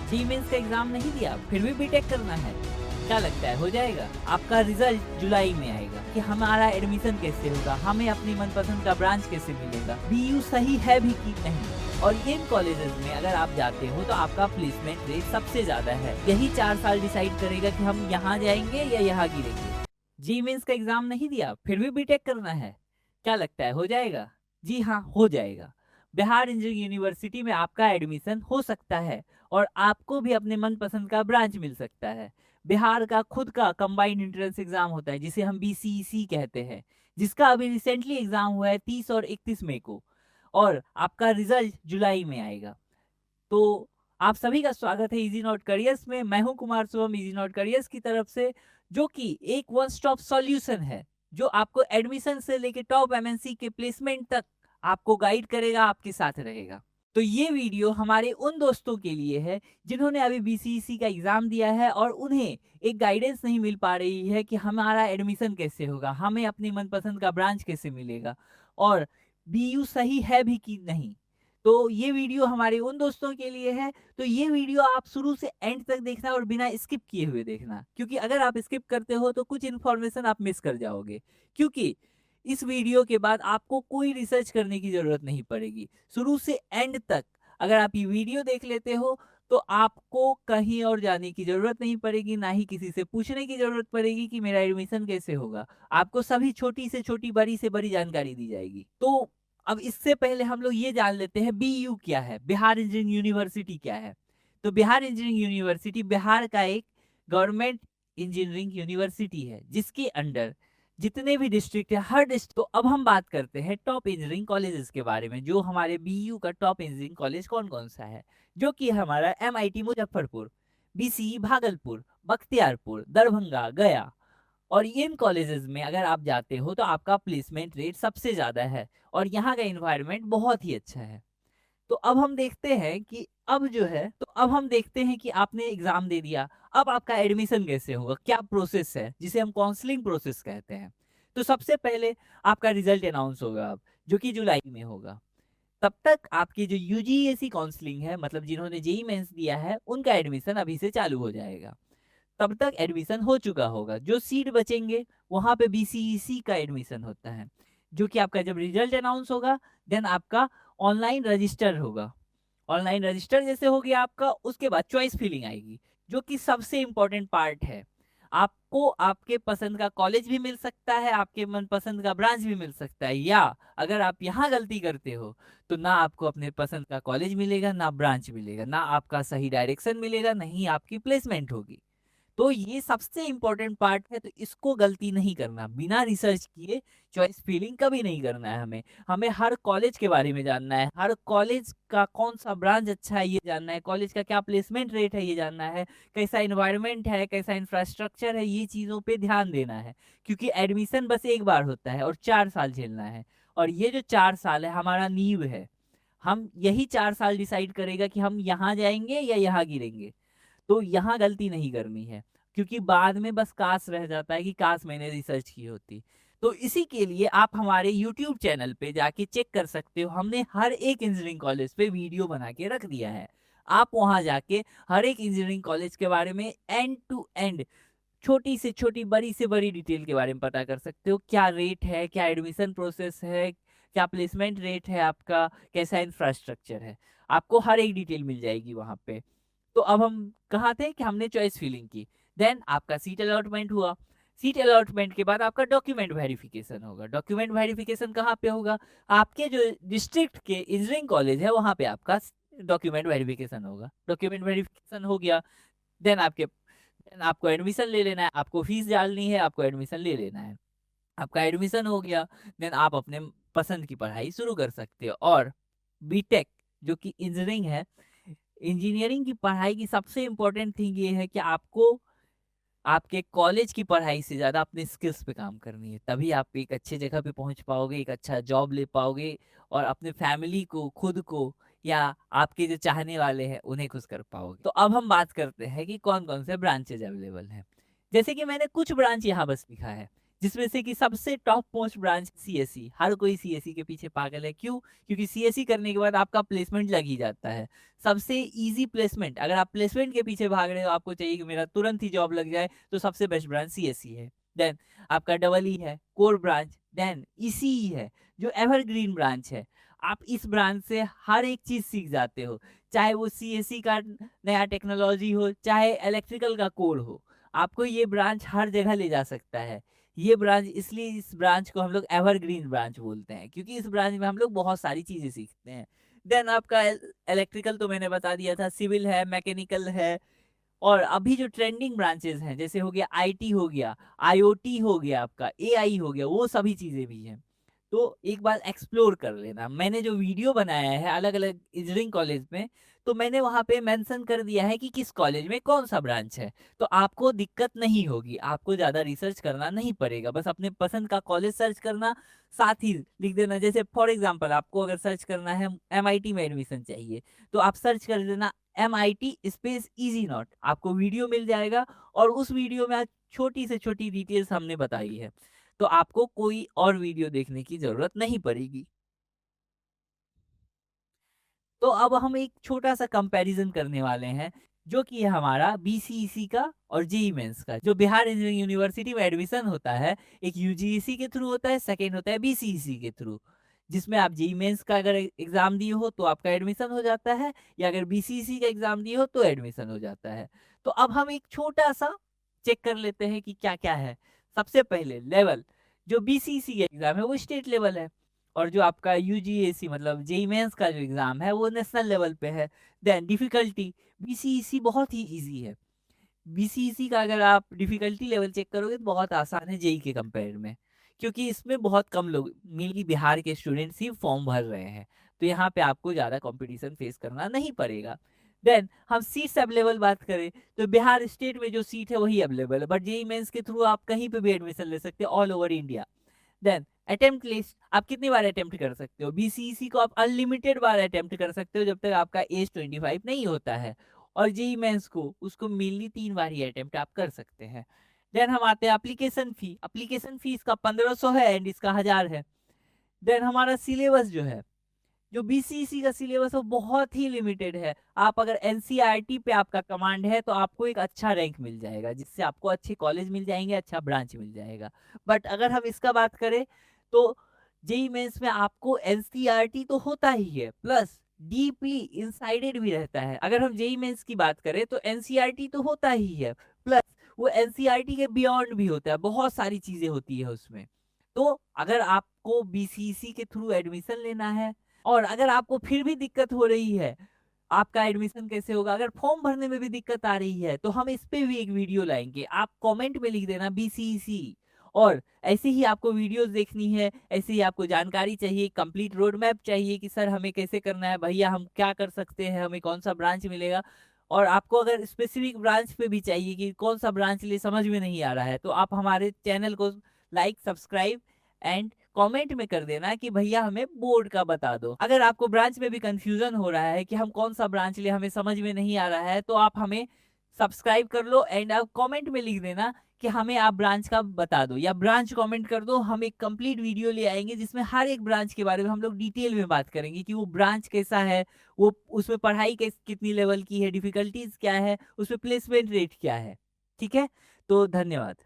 जी mains का exam नहीं दिया फिर भी बीटेक करना है, क्या लगता है हो जाएगा? आपका रिजल्ट जुलाई में आएगा कि हमारा एडमिशन कैसे होगा, हमें अपनी मनपसंद का ब्रांच कैसे मिलेगा, बीयू सही है भी कि नहीं। और इन कॉलेजेस में अगर आप जाते हो तो आपका प्लेसमेंट रेट सबसे ज्यादा है। यही 4 साल डिसाइड करेगा कि हम यहाँ जाएंगे या यहाँ गिरेंगे। जी मेंस का एग्जाम नहीं दिया फिर भी बीटेक करना है, क्या लगता है हो जाएगा? जी हाँ, हो जाएगा। बिहार इंजीनियरिंग यूनिवर्सिटी में आपका एडमिशन हो सकता है और आपको भी अपने मनपसंद का ब्रांच मिल सकता है। बिहार का खुद का कंबाइंड एंट्रेंस एग्जाम होता है जिसे हम बीसीईसी कहते हैं, जिसका अभी रिसेंटली एग्जाम हुआ है 30 और 31 मई को, और आपका रिजल्ट जुलाई में आएगा। तो आप सभी का स्वागत है इजी नोट करियर्स में। मैं हूं Kumar Shubham easy note careers की तरफ से, जो कि एक वन स्टॉप सॉल्यूशन है जो आपको एडमिशन से लेके टॉप एमएनसी के प्लेसमेंट तक आपको गाइड करेगा, आपके साथ रहेगा। तो ये वीडियो हमारे उन दोस्तों के लिए है जिन्होंने अभी बीसीईसी का एग्जाम दिया है और उन्हें एक गाइडेंस नहीं मिल पा रही है कि हमारा एडमिशन कैसे होगा, हमें अपनी मनपसंद का ब्रांच कैसे मिलेगा, और बीयू सही है भी कि नहीं। तो ये वीडियो हमारे उन दोस्तों के लिए है। तो ये वीडियो आप शुरू से एंड तक देखना और बिना स्किप किए हुए देखना, क्योंकि अगर आप स्किप करते हो तो कुछ इन्फॉर्मेशन आप मिस कर जाओगे। क्योंकि इस वीडियो के बाद आपको कोई रिसर्च करने की जरूरत नहीं पड़ेगी। शुरू से एंड तक अगर आप ये वीडियो देख लेते हो तो आपको कहीं और जाने की जरूरत नहीं पड़ेगी, ना ही किसी से पूछने की जरूरत पड़ेगी कि मेरा एडमिशन कैसे होगा। आपको सभी छोटी से छोटी बड़ी से बड़ी जानकारी दी जाएगी। तो अब इससे पहले हम लोग ये जान लेते हैं बीयू क्या है, बिहार इंजीनियरिंग यूनिवर्सिटी क्या है। तो बिहार इंजीनियरिंग यूनिवर्सिटी बिहार का एक गवर्नमेंट इंजीनियरिंग यूनिवर्सिटी है जिसके अंडर जितने भी डिस्ट्रिक्ट है, हर डिस्ट्रिक्ट। तो अब हम बात करते हैं टॉप इंजीनियरिंग कॉलेजेस के बारे में। जो हमारे बीयू का टॉप इंजीनियरिंग कॉलेज कौन कौन सा है, जो कि हमारा एमआईटी मुजफ्फरपुर, बीसीई भागलपुर, बख्तियारपुर, दरभंगा, गया। और इन कॉलेजेस में अगर आप जाते हो तो आपका प्लेसमेंट रेट सबसे ज्यादा है और यहाँ का इन्वायरमेंट बहुत ही अच्छा है। तो अब हम देखते हैं कि अब हम देखते हैं कि आपने एग्जाम दे दिया, अब आपका एडमिशन कैसे होगा, क्या प्रोसेस है जिसे हम काउंसलिंग प्रोसेस कहते हैं। तो सबसे पहले आपका रिजल्ट अनाउंस होगा अब, जो कि जुलाई में होगा। तब तक आपकी जो यूजीएसी काउंसलिंग है, मतलब जिन्होंने जेई मेंस दिया है, उनका एडमिशन अभी से चालू हो जाएगा। तब तक एडमिशन हो चुका होगा। जो सीट बचेंगे वहां पे बीसीईसी का एडमिशन होता है, जो कि आपका जब रिजल्ट अनाउंस होगा देन आपका ऑनलाइन रजिस्टर होगा। ऑनलाइन रजिस्टर जैसे हो गया आपका, उसके बाद चॉइस फिलिंग आएगी, जो कि सबसे इंपॉर्टेंट पार्ट है। आपको आपके पसंद का कॉलेज भी मिल सकता है, आपके मनपसंद का ब्रांच भी मिल सकता है, या अगर आप यहाँ गलती करते हो तो ना आपको अपने पसंद का कॉलेज मिलेगा, ना ब्रांच मिलेगा, ना आपका सही डायरेक्शन मिलेगा, नहीं आपकी प्लेसमेंट होगी। तो ये सबसे इंपॉर्टेंट पार्ट है, तो इसको गलती नहीं करना, बिना रिसर्च किए चॉइस फिलिंग कभी नहीं करना है। हमें हमें हर कॉलेज के बारे में जानना है, हर कॉलेज का कौन सा ब्रांच अच्छा है ये जानना है, कॉलेज का क्या प्लेसमेंट रेट है ये जानना है, कैसा इन्वायरमेंट है, कैसा इंफ्रास्ट्रक्चर है, ये चीज़ों पे ध्यान देना है। क्योंकि एडमिशन बस एक बार होता है और 4 साल झेलना है। और ये जो 4 साल है हमारा नींव है। हम यही 4 साल डिसाइड करेगा कि हम यहाँ जाएंगे या यहाँ गिरेंगे। तो यहाँ गलती नहीं करनी है, क्योंकि बाद में बस काश रह जाता है कि काश मैंने रिसर्च की होती। तो इसी के लिए आप हमारे YouTube चैनल पे जाके चेक कर सकते हो, हमने हर एक इंजीनियरिंग कॉलेज पे वीडियो बना के रख दिया है। आप वहां जाके हर एक इंजीनियरिंग कॉलेज के बारे में एंड टू एंड, छोटी से छोटी बड़ी से बड़ी डिटेल के बारे में पता कर सकते हो। क्या रेट है, क्या एडमिशन प्रोसेस है, क्या प्लेसमेंट रेट है आपका, कैसा इंफ्रास्ट्रक्चर है, आपको हर एक डिटेल मिल जाएगी वहां पे। तो अब हम कहाँ थे कि हमने चॉइस फिलिंग की, देन आपका सीट अलॉटमेंट हुआ। सीट अलॉटमेंट के बाद आपका डॉक्यूमेंट वेरिफिकेशन होगा। डॉक्यूमेंट वेरिफिकेशन कहाँ पे होगा, आपके जो डिस्ट्रिक्ट के इंजीनियरिंग कॉलेज है वहाँ पे आपका डॉक्यूमेंट वेरिफिकेशन होगा। डॉक्यूमेंट वेरिफिकेशन हो गया, देन आपको एडमिशन ले लेना है, आपको फीस डालनी है, आपको एडमिशन ले लेना है। आपका एडमिशन हो गया, देन आप अपने पसंद की पढ़ाई शुरू कर सकते हो। और बीटेक जो कि इंजीनियरिंग है, इंजीनियरिंग की पढ़ाई की सबसे इंपॉर्टेंट थिंग ये है कि आपको आपके कॉलेज की पढ़ाई से ज्यादा अपने स्किल्स पे काम करनी है, तभी आप एक अच्छे जगह पे पहुंच पाओगे, एक अच्छा जॉब ले पाओगे और अपने फैमिली को, खुद को, या आपके जो चाहने वाले हैं उन्हें खुश कर पाओगे। तो अब हम बात करते हैं कि कौन कौन से ब्रांचेज अवेलेबल हैं। जैसे कि मैंने कुछ ब्रांच यहाँ बस लिखा है, जिसमें से कि सबसे टॉप मोस्ट ब्रांच सीएससी। हर कोई सीएससी के पीछे पागल है, क्यों? क्योंकि सीएससी करने के बाद आपका प्लेसमेंट लग ही जाता है। सबसे इजी प्लेसमेंट, अगर आप प्लेसमेंट के पीछे भाग रहे हो, आपको चाहिए कि मेरा तुरंत ही जॉब लग जाए, तो सबसे बेस्ट ब्रांच सीएससी है। देन आपका डबल ई है, कोर ब्रांच। देन ईसीई है, जो एवरग्रीन ब्रांच है। आप इस ब्रांच से हर एक चीज सीख जाते हो, चाहे वो सीएससी का नया टेक्नोलॉजी हो, चाहे इलेक्ट्रिकल का कोर हो। आपको ये ब्रांच हर जगह ले जा सकता है। ये ब्रांच, इसलिए इस ब्रांच को हम लोग एवरग्रीन ब्रांच बोलते हैं, क्योंकि इस ब्रांच में हम लोग बहुत सारी चीजें सीखते हैं। देन आपका इलेक्ट्रिकल तो मैंने बता दिया था, सिविल है, मैकेनिकल है। और अभी जो ट्रेंडिंग ब्रांचेस हैं, जैसे हो गया आईटी, हो गया आईओटी, हो गया आपका एआई, हो गया, वो सभी चीजें भी हैं। तो एक बार एक्सप्लोर कर लेना। मैंने जो वीडियो बनाया है अलग अलग इंजीनियरिंग कॉलेज में, तो मैंने वहां पे मेंशन कर दिया है कि किस कॉलेज में कौन सा ब्रांच है। तो आपको दिक्कत नहीं होगी, आपको ज्यादा रिसर्च करना नहीं पड़ेगा, बस अपने पसंद का कॉलेज सर्च करना, साथ ही लिख देना। जैसे फॉर एग्जाम्पल, आपको अगर सर्च करना है एमआईटी में एडमिशन चाहिए, तो आप सर्च कर देना MIT स्पेस इजी नॉट, आपको वीडियो मिल जाएगा। और उस वीडियो में आज छोटी से छोटी डिटेल्स हमने बताई है, तो आपको कोई और वीडियो देखने की जरूरत नहीं पड़ेगी। तो अब हम एक छोटा सा कंपैरिजन करने वाले हैं, जो कि है हमारा बीसीईसी का और जेई मेंस का। जो बिहार इंजीनियरिंग यूनिवर्सिटी में एडमिशन होता है, एक यूजीसी के थ्रू होता है, सेकेंड होता है बीसीईसी के थ्रू। जिसमें आप जेई मेंस का अगर एग्जाम दिए हो तो आपका एडमिशन हो जाता है, या अगर बीसीईसी का एग्जाम दिए हो तो एडमिशन हो जाता है। तो अब हम एक छोटा सा चेक कर लेते हैं कि क्या क्या है। सबसे पहले लेवल, जो बीसीईसी का एग्जाम है वो स्टेट लेवल है, और जो आपका यूजीएसी मतलब जेई मेंस का जो एग्जाम है वो नेशनल लेवल पे है। देन डिफिकल्टी, बीसीईसी बहुत ही इजी है। बीसीईसी का अगर आप डिफिकल्टी लेवल चेक करोगे तो बहुत आसान है जेई के कंपेयर में, क्योंकि इसमें बहुत कम लोग, मेनली बिहार के स्टूडेंट्स ही फॉर्म भर रहे हैं। तो यहाँ पे आपको ज़्यादा कंपटीशन फेस करना नहीं पड़ेगा। देन हम सीट्स अवेलेबल बात करें, तो बिहार स्टेट में जो सीट है वही अवेलेबल है, बट जेई मेंस के थ्रू आप कहीं पे भी एडमिशन ले सकते हैं all over India. Then attempt list, आप कितनी बार अटेम्प्ट कर सकते हो? बीसीईसी को आप अनलिमिटेड बार अटेम्प्ट कर सकते हो, जब तक आपका एज 25 नहीं होता है। और जेई मेंस को उसको मेनली 3 बार ही अटेम्प्ट आप कर सकते हैं। देन हम आते हैं एप्लीकेशन फी। एप्लीकेशन फीस का 1500 है एंड इसका 1000 है। देन हमारा सिलेबस जो है, जो बीसीसी का सिलेबस है वो बहुत ही लिमिटेड है। आप अगर एनसीईआरटी पे आपका कमांड है तो आपको एक अच्छा रैंक मिल जाएगा, जिससे आपको अच्छे कॉलेज मिल जाएंगे, अच्छा ब्रांच मिल जाएगा। बट अगर हम इसका बात करें तो जेई मेंस में आपको एनसीईआरटी तो होता ही है, प्लस डीपली इनसाइडेड भी रहता है। अगर हम जेई मेंस की बात करें तो एनसीईआरटी तो होता ही है, प्लस वो एनसीईआरटी के बियॉन्ड भी होता है, बहुत सारी चीजें होती है उसमें। तो अगर आपको बीसीसी के थ्रू एडमिशन लेना है, और अगर आपको फिर भी दिक्कत हो रही है आपका एडमिशन कैसे होगा, अगर फॉर्म भरने में भी दिक्कत आ रही है, तो हम इस पे भी एक वीडियो लाएंगे। आप कमेंट में लिख देना बीसीसी। और ऐसे ही आपको वीडियोस देखनी है, ऐसे ही आपको जानकारी चाहिए, कंप्लीट रोड मैप चाहिए कि सर हमें कैसे करना है, भैया हम क्या कर सकते हैं, हमें कौन सा ब्रांच मिलेगा। और आपको अगर स्पेसिफिक ब्रांच पे भी चाहिए कि कौन सा ब्रांच लिए समझ में नहीं आ रहा है, तो आप हमारे चैनल को लाइक, सब्सक्राइब एंड कमेंट में कर देना कि भैया हमें बोर्ड का बता दो। अगर आपको ब्रांच में भी कंफ्यूजन हो रहा है कि हम कौन सा ब्रांच ले, हमें समझ में नहीं आ रहा है, तो आप हमें सब्सक्राइब कर लो एंड आप कमेंट में लिख देना कि हमें आप ब्रांच का बता दो, या ब्रांच कमेंट कर दो। हम एक कंप्लीट वीडियो ले आएंगे जिसमें हर एक ब्रांच के बारे में हम लोग डिटेल में बात करेंगे कि वो ब्रांच कैसा है, वो उसमें पढ़ाई कितनी लेवल की है, डिफिकल्टीज क्या है, उसमें प्लेसमेंट रेट क्या है। ठीक है, तो धन्यवाद।